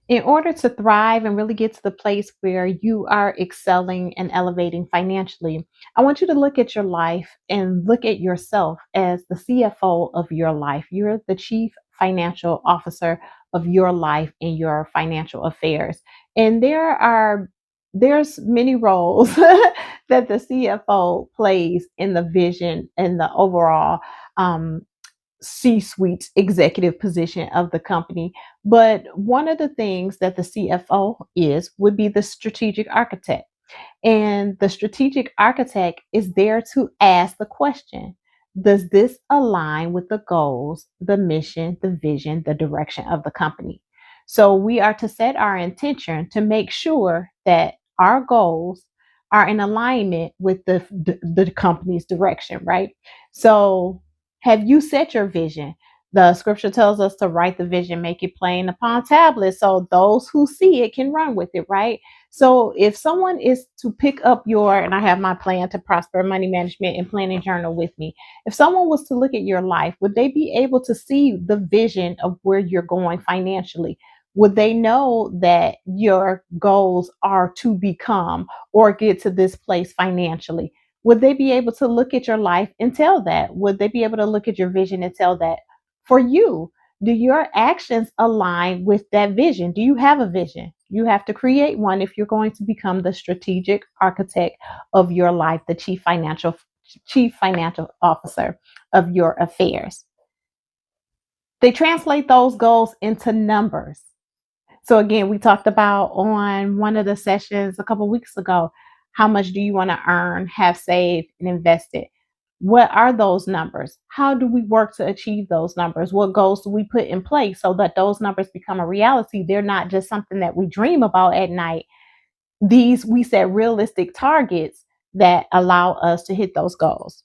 In order to thrive and really get to the place where you are excelling and elevating financially, I want you to look at your life and look at yourself as the CFO of your life. You're the chief financial officer of your life and your financial affairs. And there's many roles that the CFO plays in the vision and the overall um, C-suite executive position of the company. But one of the things that the CFO is would be the strategic architect. And the strategic architect is there to ask the question: does this align with the goals, the mission, the vision, the direction of the company? So we are to set our intention to make sure that our goals are in alignment with the company's direction, right? So have you set your vision? The scripture tells us to write the vision, make it plain upon tablets, so those who see it can run with it, right? So if someone is to pick up your, and I have my plan to prosper money management and planning journal with me, if someone was to look at your life, would they be able to see the vision of where you're going financially? Would they know that your goals are to become or get to this place financially? Would they be able to look at your life and tell that? Would they be able to look at your vision and tell that? For you, do your actions align with that vision? Do you have a vision? You have to create one if you're going to become the strategic architect of your life, the chief financial officer of your affairs. They translate those goals into numbers. So again, we talked about on one of the sessions a couple weeks ago, how much do you want to earn, have saved, and invested? What are those numbers? How do we work to achieve those numbers? What goals do we put in place so that those numbers become a reality? They're not just something that we dream about at night. These we set realistic targets that allow us to hit those goals.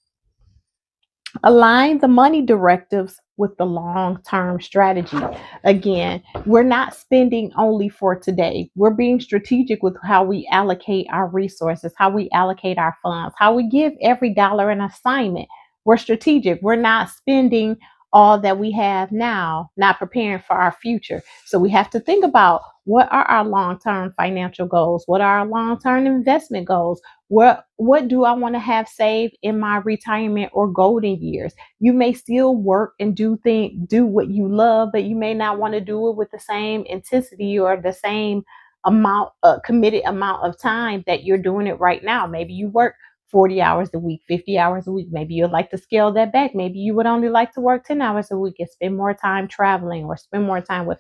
Align the money directives with the long term strategy. Again, we're not spending only for today. We're being strategic with how we allocate our resources, how we allocate our funds, how we give every dollar an assignment. We're strategic. We're not spending all that we have now, not preparing for our future. So we have to think about what are our long term financial goals? What are our long term investment goals? What do I want to have saved in my retirement or golden years? You may still work and do what you love, but you may not want to do it with the same intensity or the same committed amount of time that you're doing it right now. Maybe you work 40 hours a week, 50 hours a week. Maybe you'd like to scale that back. Maybe you would only like to work 10 hours a week and spend more time traveling or spend more time with